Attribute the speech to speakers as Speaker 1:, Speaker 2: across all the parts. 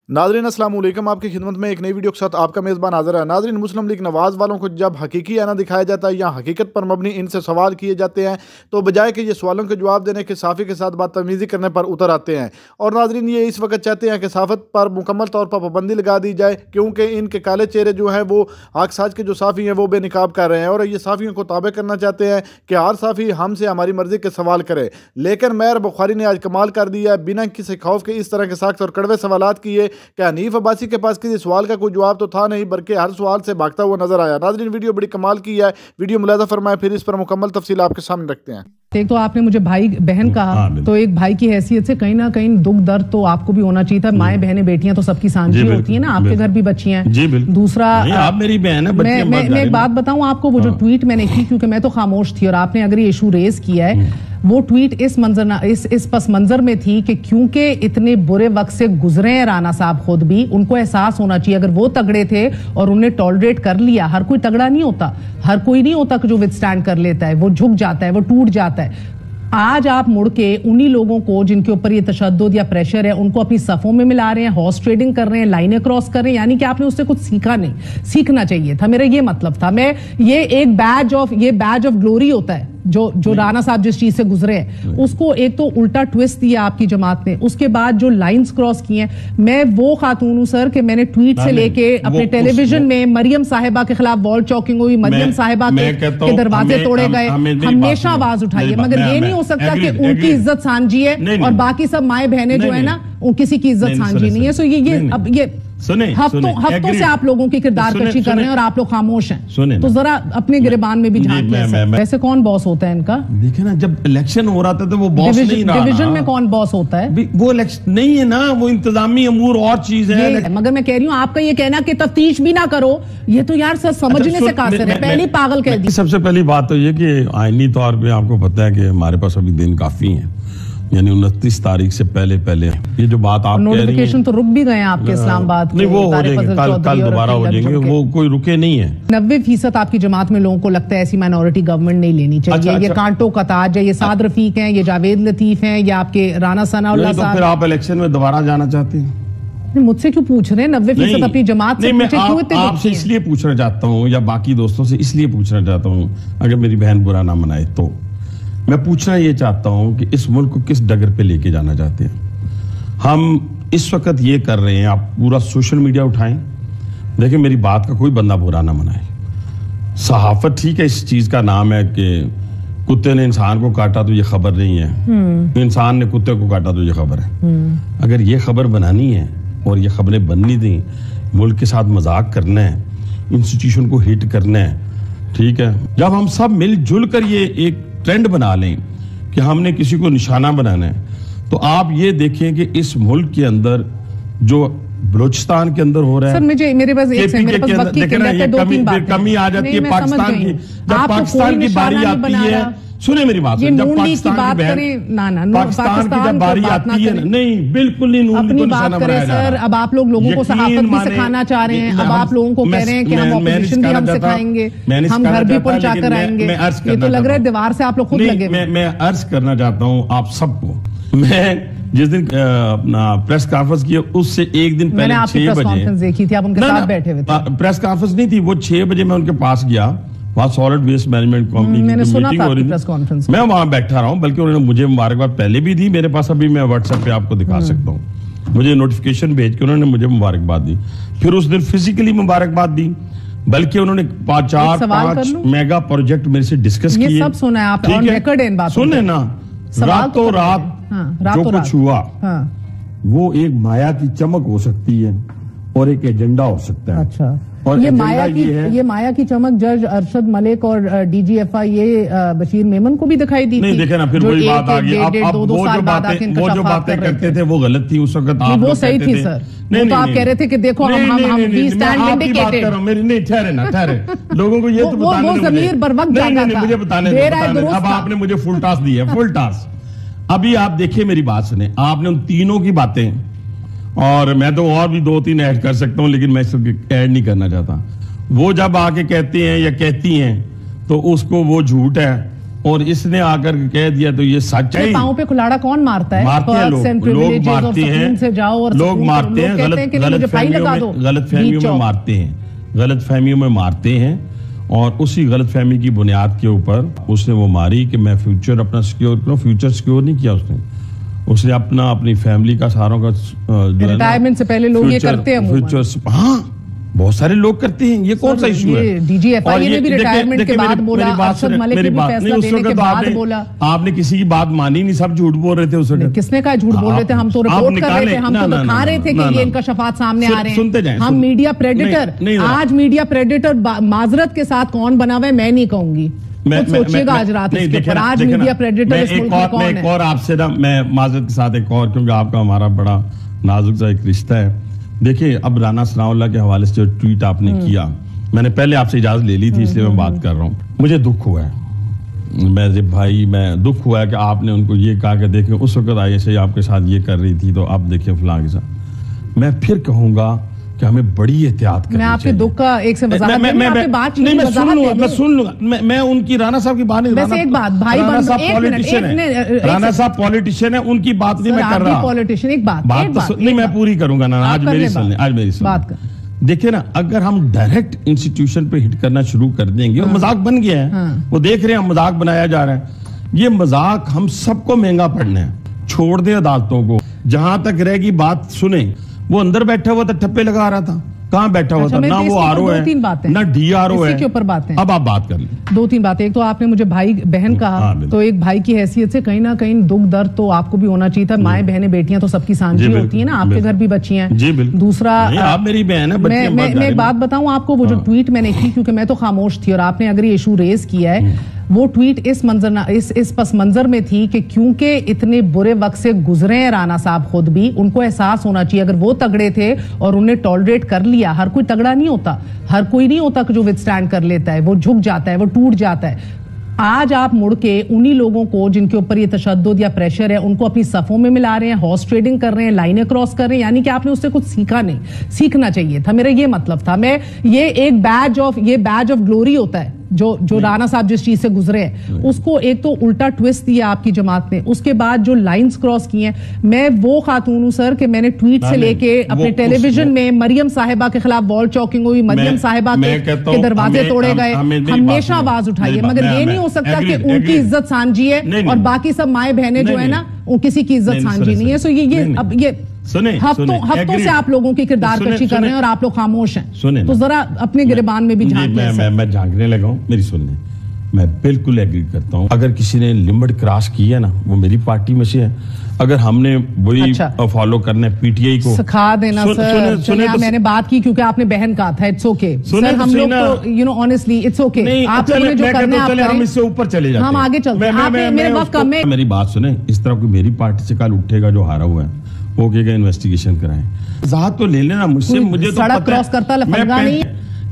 Speaker 1: नाज़रीन अस्सलाम वालेकुम, आपकी खिदमत में एक नई वीडियो के साथ आपका मेज़बान हाज़िर है। नाज़रीन, मुस्लिम लीग नवाज़ वालों को जब हकीकी आना दिखाया जाता है या हकीकत पर मबनी इनसे सवाल किए जाते हैं तो बजाय कि ये सवालों के जवाब देने के साफ़ी के साथ बदतमीज़ी करने पर उतर आते हैं। और नाज़रीन, ये इस वक्त चाहते हैं कि सहाफ़त पर मुकम्मल तौर पर पाबंदी लगा दी जाए, क्योंकि इनके काले चेहरे जो हैं वो आकसाज के जो साफ़ी हैं वो बेनिकाब कर रहे हैं और ये साफ़ियों को ताबे करना चाहते हैं कि हर साफ़ी हमसे हमारी मर्ज़ी के सवाल करे। लेकिन मेयर बुखारी ने आज कमाल कर दिया है, बिना किसी खौफ के इस तरह के सख्त और कड़वे सवालात किए कि हनीफ अब्बासी के पास किसी सवाल का कोई जवाब तो था नहीं, बल्कि हर सवाल से भागता हुआ नजर आया। नाज़रीन, वीडियो बड़ी कमाल की है, वीडियो मुलाज़ा फरमाएं, फिर इस पर मुकम्मल तफसील आपके सामने रखते हैं।
Speaker 2: एक तो आपने मुझे भाई बहन कहा, तो एक भाई की हैसियत से कहीं ना कहीं दुख दर्द तो आपको भी होना चाहिए था। माएं बहनें बेटियां तो सबकी सांझी होती है ना, आपके घर भी बच्चियां हैं। दूसरा, आप मेरी बहन है। मैं एक बात बताऊं आपको, वो जो ट्वीट मैंने की, क्योंकि मैं तो खामोश थी और आपने अगर ये इशू रेज किया है, वो ट्वीट इस पस मंजर में थी कि क्योंकि इतने बुरे वक्त से गुजरे हैं राना साहब खुद भी, उनको एहसास होना चाहिए अगर वो तगड़े थे और उन्हें टॉलरेट कर लिया। हर कोई तगड़ा नहीं होता, हर कोई नहीं होता कि जो विथस्टैंड कर लेता है, वो झुक जाता है, वो टूट जाता है। आज आप मुड़ के उन्हीं लोगों को जिनके ऊपर ये तशद्दुद या प्रेशर है, उनको अपनी सफों में मिला रहे हैं, हॉर्स ट्रेडिंग कर रहे हैं, लाइनें क्रॉस कर रहे हैं, यानी कि आपने उससे कुछ सीखा नहीं। सीखना चाहिए था, मेरा ये मतलब था। मैं ये एक बैज ऑफ ग्लोरी होता है जो राना साहब जिस चीज से गुजरे हैं, उसको एक तो उल्टा ट्विस्ट दिया आपकी जमात ने, उसके बाद जो लाइंस क्रॉस की हैं। मैं वो खातून हूं सर कि मैंने ट्वीट से लेके अपने टेलीविजन में मरियम साहिबा के खिलाफ वॉल चॉकिंग हुई, मरियम साहिबा के दरवाजे तोड़े गए, हमेशा आवाज उठाई है, मगर ये नहीं हो सकता कि उनकी इज्जत सांझी है और बाकी सब माए बहनें जो है ना, किसी की इज्जत सांझी नहीं है। सो ये हफ्तों से आप लोगों की किरदार कशी कर रहे हैं और आप लोग खामोश हैं। तो जरा अपने गिरबान में भी झांक लें। वैसे कौन बॉस होता है इनका?
Speaker 3: देखिए ना, जब इलेक्शन हो रहा था तो वो बॉस नहीं रहा।
Speaker 2: डिवीजन में कौन बॉस होता है?
Speaker 3: वो इलेक्शन नहीं है ना, वो इंतजामी अमूर और चीज है।
Speaker 2: मगर मैं कह रही हूँ, आपका ये कहना कि तफ्तीश भी ना करो, ये तो यार सर समझने से कासिर है। पहली पागल कह दी।
Speaker 3: सबसे पहली बात तो ये कि आईनी तौर पर आपको पता है कि हमारे पास अभी दिन काफी है, यानी 29 तारीख से पहले ये जो बात आप कह रही हैं,
Speaker 2: नोटिफिकेशन तो रुक भी गए हैं आपके इस्लामाबाद
Speaker 3: नहीं, वो हो जाएंगे, कल दोबारा हो जाएंगे, वो कोई रुके नहीं है।
Speaker 2: 90% आपकी जमात में लोगों को लगता है ऐसी माइनॉरिटी गवर्नमेंट नहीं लेनी चाहिए। ये कांटो का ताज है, ये साद रफीक हैं, ये जावेद लतीफ हैं, या आपके राना सनाउल्लाह साहब।
Speaker 3: फिर आप इलेक्शन में दोबारा जाना चाहते हैं?
Speaker 2: मुझसे क्यों पूछ रहे हैं? 90% अपनी जमात से
Speaker 3: आपसे इसलिए पूछना चाहता हूँ, या बाकी दोस्तों से इसलिए पूछना चाहता हूँ, अगर मेरी बहन बुरा ना मनाए तो मैं पूछना ये चाहता हूं कि इस मुल्क को किस डगर पे लेके जाना चाहते हैं। हम इस वक्त ये कर रहे हैं, आप पूरा सोशल मीडिया उठाएं, देखिए मेरी बात का कोई बंदा बुरा ना मनाए। सहाफत ठीक है, इस चीज का नाम है कि कुत्ते ने इंसान को काटा तो ये खबर नहीं है, इंसान ने कुत्ते को काटा तो ये खबर है। अगर ये खबर बनानी है और ये खबरें बननी थी, मुल्क के साथ मजाक करना है, इंस्टीट्यूशन को हिट करना है, ठीक है। जब हम सब मिलजुल कर ये एक ट्रेंड बना लें कि हमने किसी को निशाना बनाना है, तो आप ये देखें कि इस मुल्क के अंदर जो बलूचिस्तान के अंदर हो रहा है,
Speaker 2: सर मेरे पास
Speaker 3: कमी आ जाती है पाकिस्तान की। जब पाकिस्तान की बारी आती है, सुने मेरी बात, जब पाकिस्तान की जब बारी आती है, नहीं बिल्कुल नहीं, नून
Speaker 2: अपनी बात करें सर। अब आप लोगों को सहाफत भी सिखाना चाह रहे हैं, अब आप लोगों को कह रहे हैं कि हम ऑपोजिशन भी हम सिखाएंगे, हम घर भी पहुंचा कर आएंगे। ये तो लग रहा है दीवार से आप लोग खुद लगे।
Speaker 3: मैं अर्ज करना चाहता हूँ आप सबको, मैं जिस दिन अपना प्रेस कॉन्फ्रेंस की उससे एक दिन पहले 6 बजे
Speaker 2: देखी थी, आप उनके साथ बैठे हुए थे।
Speaker 3: प्रेस कॉन्फ्रेंस नहीं थी, वो 6 बजे मैं उनके पास गया, वहाँ सॉलिड वेस्ट मैनेजमेंट कंपनी की मीटिंग हो रही थी, मैं वहां बैठा रहा हूँ। बल्कि उन्होंने मुझे मुबारकबाद पहले भी दी, मेरे पास अभी मैं व्हाट्सएप पे आपको दिखा सकता हूँ, मुझे नोटिफिकेशन भेज के उन्होंने मुझे मुबारकबाद दी। फिर उस दिन फिजिकली मुबारकबाद दी, बल्कि उन्होंने 4-5 मेगा प्रोजेक्ट मेरे से डिस्कस किए।
Speaker 2: सब सुना है आप, ऑन रिकॉर्ड इन बात
Speaker 3: सुने ना। रातों रात जो कुछ हुआ वो एक माया की चमक हो सकती है और एक एजेंडा हो सकता है।
Speaker 2: अच्छा, और ये माया की चमक जज अरशद मलिक और डीजीएफआई बशीर मेमन को भी दिखाई दी।
Speaker 3: नहीं देखे ना, फिर वही बात आ गई। अब वो जो बातें करते थे वो गलत थी उस वक्त,
Speaker 2: वो सही थी सर। नहीं, तो आप कह रहे थे कि देखो हम
Speaker 3: नहीं ठहरे ना, ठहरे लोगों को ये तो बताने,
Speaker 2: वो ज़मीर बर वक्त जागा था,
Speaker 3: मुझे बताने दो। अब आपने मुझे फुल टास्क दिया, फुल टास्क। अभी आप देखिए मेरी बात सुने, आपने उन तीनों की बातें, और मैं तो और भी 2-3 ऐड कर सकता हूं, लेकिन मैं ऐड नहीं करना चाहता। वो जब आके कहते हैं या कहती हैं तो उसको वो झूठ है, और इसने आकर कह दिया तो ये सच है।
Speaker 2: पाँव पे कुल्हाड़ा कौन मारता है?
Speaker 3: मारते हैं लोग मारते हैं, लोग मारते हैं, गलत फहमियों में मारते हैं। और उसी गलत फहमी की बुनियाद के ऊपर उसने वो मारी कि मैं फ्यूचर अपना सिक्योर करूं। फ्यूचर सिक्योर नहीं किया उसने अपनी फैमिली का सारों का
Speaker 2: रिटायरमेंट से पहले लोग ये करते हैं।
Speaker 3: फ्यूचर, हाँ बहुत सारे लोग करते हैं। ये कौन सा इशू है?
Speaker 2: डीजीएफआई ने भी रिटायरमेंट के बाद बोला, अरशद मलिक ने भी फैसला देने के बाद बोला।
Speaker 3: आपने किसी की बात मानी नहीं, सब झूठ बोल रहे थे उस वक्त।
Speaker 2: किसने कहा झूठ बोल रहे थे? हम तो रिपोर्ट कर रहे थे, हम तो दिखा रहे थे कि ये इनका शफात सामने आ रहे हैं।
Speaker 3: सुनते जाएं,
Speaker 2: हम मीडिया प्रेडेटर, आज मीडिया प्रेडेटर माजरत के साथ कौन बना हुआ है मैं नहीं कहूंगी। सोचिएगा आज रात आज मीडिया प्रेडेटर इस मुल्क में कौन है?
Speaker 3: एक और आपसे ना मैं माजरत के साथ एक और, क्योंकि आपका हमारा बड़ा नाजुक सा एक रिश्ता है। देखिए अब राना सनाउल्लाह के हवाले से जो ट्वीट आपने किया, मैंने पहले आपसे इजाजत ले ली थी, इसलिए मैं बात कर रहा हूँ। मुझे दुख हुआ है मैं दुख हुआ है कि आपने उनको ये कहा कि देखिए उस वक्त आईएसआई आपके साथ ये कर रही थी, तो अब देखिए फलां के साथ। मैं फिर कहूंगा कि हमें बड़ी एहतियात करनी चाहिए। मैं
Speaker 2: आपके दुख का एक से
Speaker 3: मैं सुन लूंगा। मैं उनकी राणा साहब की बात नहीं,
Speaker 2: एक बात भाई
Speaker 3: राणा साहब पॉलिटिशियन है, उनकी बात नहीं मैं कर रहा।
Speaker 2: पॉलिटिशियन एक बात
Speaker 3: नहीं मैं पूरी करूंगा ना, आज मेरी सुन। देखिए ना, अगर हम डायरेक्ट इंस्टीट्यूशन पे हिट करना शुरू कर देंगे, और मजाक बन गया है, वो देख रहे हैं मजाक बनाया जा रहा है। ये मजाक हम सबको महंगा पड़ना है। छोड़ दे अदालतों को, जहां तक रहेगी बात सुने। वो अंदर बैठा हुआ था, ठप्पे लगा रहा था, कहाँ बैठा हुआ था? ना वो आरओ है ना डीआरओ है।
Speaker 2: के ऊपर बातें
Speaker 3: अब आप बात कर लें।
Speaker 2: 2-3 बातें। एक तो आपने मुझे भाई बहन कहा, तो एक भाई की हैसियत से कहीं ना कहीं दुख दर्द तो आपको भी होना चाहिए था। माएं बहनें बेटियां तो सबकी सांझी होती है ना, आपके घर भी बच्ची हैं। दूसरा,
Speaker 3: आप मेरी बहन है।
Speaker 2: मैं एक बात बताऊं आपको, वो जो ट्वीट मैंने की, क्योंकि मैं तो खामोश थी और आपने अगर ये इशू रेज किया है, वो ट्वीट इस पस मंजर में थी कि क्योंकि इतने बुरे वक्त से गुजरे हैं राणा साहब खुद भी, उनको एहसास होना चाहिए। अगर वो तगड़े थे और उन्हें टॉलरेट कर लिया, हर कोई तगड़ा नहीं होता, हर कोई नहीं होता कि जो विथस्टैंड कर लेता है, वो झुक जाता है, वो टूट जाता है। आज आप मुड़ के उन्हीं लोगों को जिनके ऊपर ये तशद्दुद या प्रेशर है, उनको अपनी सफों में मिला रहे हैं, हॉर्स ट्रेडिंग कर रहे हैं, लाइनें क्रॉस कर रहे हैं। यानी कि आपने उससे कुछ सीखा नहीं, सीखना चाहिए था, मेरा ये मतलब था। ये एक बैज ऑफ ग्लोरी होता है जो राणा साहब जिस चीज से गुजरे हैं, उसको एक तो उल्टा ट्विस्ट दिया आपकी जमात ने। उसके बाद जो लाइंस क्रॉस की हैं, मैं वो खातून हूं सर कि मैंने ट्वीट से लेके अपने टेलीविजन में मरियम साहिबा के खिलाफ वॉल चॉकिंग हुई, मरियम साहिबा के दरवाजे तोड़े गए, हमेशा आवाज उठाई है। मगर ये नहीं हो सकता कि उनकी इज्जत सांझी है और बाकी सब माए बहनें जो है ना, किसी की इज्जत सांझी नहीं है। सो ये हफ्तों से आप लोगों की किरदार कशी कर रहे हैं और आप लोग खामोश हैं। तो जरा अपने गिरबान में भी झांकने।
Speaker 3: मैं झांकने लगा हूं, मेरी सुनने। मैं बिल्कुल एग्री करता हूं। अगर किसी ने लिमिट क्रॉस की है ना, वो मेरी पार्टी में से है। अगर हमने वही फॉलो करना है पीटीआई को,
Speaker 2: सिखा देना सर। मैंने बात की क्योंकि आपने बहन कहा था, इट्स ओके सर। हम लोग तो ऑनेस्टली इट्स ओके। आप लोगों ने जो करना है हम इससे ऊपर चले जाते हैं, हम आगे चलते हैं। मेरे वक्त कम है।
Speaker 3: मेरी बात सुने, इस तरह कोई मेरी पार्टी से कल उठेगा जो हारा हुआ है, वो कहेगा इन्वेस्टिगेशन कराएं। वजाहत तो ले लेना मुझसे, मुझे तो
Speaker 2: सड़क क्रॉस करता लफंगा नहीं।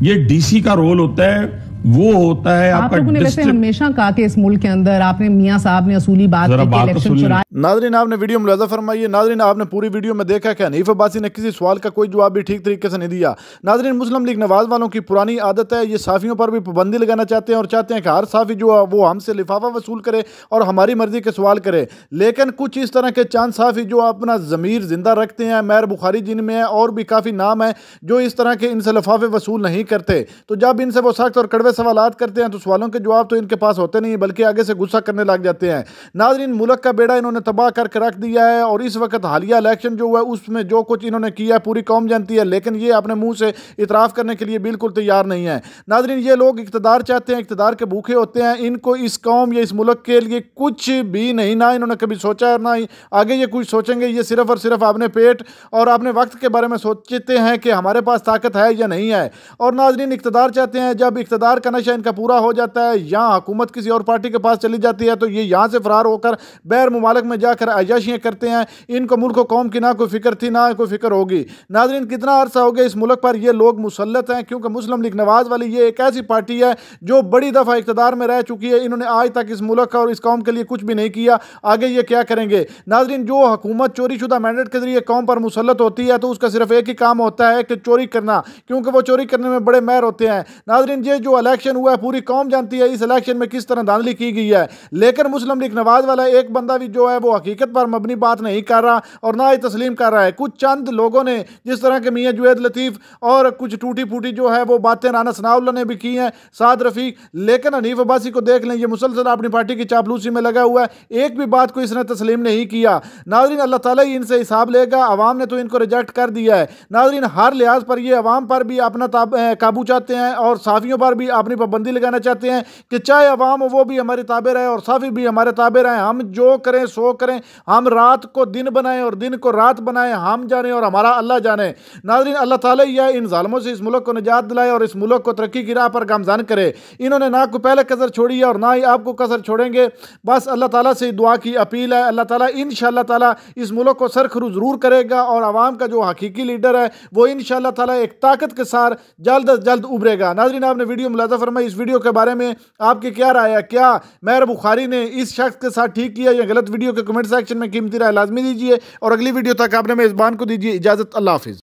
Speaker 3: ये डीसी का रोल होता है, वो होता है
Speaker 2: आप लोगों ने वैसे हमेशा कहा कि इस मुल्क के अंदर, आपने मियां साहब ने असूली बात की कि इलेक्शन चुराए।
Speaker 1: नाज़रीन आपने वीडियो मुलाज़ा फरमाइए। नाज़रीन आपने पूरी वीडियो में देखा कि हनीफ अब्बासी ने किसी सवाल का कोई जवाब भी ठीक तरीके से नहीं दिया। नाज़रीन मुस्लिम लीग नवाज वालों की पुरानी आदत है, ये साफ़ियों पर भी पाबंदी लगाना चाहते हैं और चाहते हैं कि हर साफ़ी जो है वो हमसे लिफाफा वसूल करे और हमारी मर्जी के सवाल करे। लेकिन कुछ इस तरह के चांद साफ़ी जो अपना ज़मीर जिंदा रखते हैं, मैर बुखारी जिनमें है और भी काफ़ी नाम है, जो इस तरह के इनसे लिफाफे वसूल नहीं करते। तो जब इनसे वो सख्त और कड़वे सवालात करते हैं तो सवालों के जवाब तो इनके पास होते नहीं, बल्कि आगे से गुस्सा करने लग जाते हैं। नाज़रीन मुल्क का बेड़ा इन्होंने तबाह करके रख दिया है और इस वक्त हालिया इलेक्शन जो हुआ है उसमें जो कुछ इन्होंने किया है पूरी कौम जानती है, लेकिन ये अपने मुंह से इतराफ़ करने के लिए बिल्कुल तैयार नहीं है। नाज़रीन ये लोग इक़्तिदार चाहते हैं, इक़्तिदार के भूखे होते हैं। इनको इस कौम या इस मुल्क के लिए कुछ भी नहीं, ना इन्होंने कभी सोचा है ना ही आगे ये कुछ सोचेंगे। ये सिर्फ और सिर्फ अपने पेट और अपने वक्त के बारे में सोचते हैं कि हमारे पास ताकत है या नहीं है। और नाज़रीन इक़्तिदार चाहते हैं, जब इक़्तिदार का नशा इनका पूरा हो जाता है, यहाँ हुकूमत किसी और पार्टी के पास चली जाती है, तो ये यहाँ से फरार होकर बैर मुमालिक में जाकर अयाशियाँ करते हैं, इनको मुल्क कौम की ना कोई फिक्र थी ना कोई फिक्र होगी। नाज़रीन, कितना अरसा हो गया इस मुल्क पर ये लोग मुसल्लत हैं, क्योंकि मुस्लिम लीग नवाज वाली ये एक ऐसी पार्टी है जो बड़ी दफ़ा इक़्तिदार में रह चुकी है। इन्होंने आज तक इस मुल्क और इस कौम के लिए कुछ भी नहीं किया, आगे ये क्या करेंगे। नाज़रीन, जो हुकूमत चोरी शुदा मैंडेट के जरिए कौम पर मुसल्लत होती है तो उसका सिर्फ एक ही काम होता है कि चोरी करना, क्योंकि वो चोरी करने में बड़े माहिर होते हैं। नाज़रीन, ये जो इलेक्शन हुआ है पूरी कौम जानती है इस इलेक्शन में किस तरह धांधली की गई है, लेकिन मुस्लिम लीग नवाज वाला एक बंदा भी जो है वो हकीकत पर मबनी बात नहीं कर रहा और ना ही तस्लीम कर रहा है। कुछ चंद लोगों ने जिस तरह के मियां जुवैद लतीफ़ और कुछ टूटी फूटी जो है वो बातें राना सनाउल्ला ने भी की हैं, साद रफीक, लेकिन हनीफ अब्बासी को देख लें, ये मुसलसल अपनी पार्टी की चापलूसी में लगा हुआ है, एक भी बात को इसने तस्लीम नहीं किया। नाज़रीन, अल्लाह ताला ही इनसे हिसाब लेगा, अवाम ने तो इनको रिजेक्ट कर दिया है। नाज़रीन, हर लिहाज पर ये अवाम पर भी अपना काबू चाहते हैं और साफ़ियों पर भी अपनी पाबंदी लगाना चाहते हैं कि चाहे अवाम हो वो भी हमारे ताबे रहे और साफ़ी भी हमारे ताबे रहे, हम जो करें सो करें, हम रात को दिन बनाएं और दिन को रात बनाएं, हम जाने और हमारा अल्लाह जाने। नाज़रीन, अल्लाह ताला ही इन जालिमों से इस मुल्क को निजात दिलाए और इस मुल्क को तरक्की की राह पर गामज़न करे। इन्होंने ना कोई पहले कसर छोड़ी है और ना ही आपको कसर छोड़ेंगे। बस अल्लाह ताला से दुआ की अपील है, अल्लाह ताला इंशाअल्लाह ताला इस मुल्क को सरखरू ज़रूर करेगा और आवाम का जो हकीकी लीडर है वो इंशाअल्लाह ताला एक ताकत के साथ जल्द अज जल्द उभरेगा। नाज़रीन, आपने वीडियो मुलाज़ा फरमाई, इस वीडियो के बारे में आपकी क्या राय है? क्या मेहर बुखारी ने इस शख्स के साथ ठीक किया या गलत? वीडियो के कमेंट सेक्शन में कीमती राय लाजमी दीजिए और अगली वीडियो तक आपने मेज़बान को दीजिए इजाज़त। अल्लाह हाफिज़।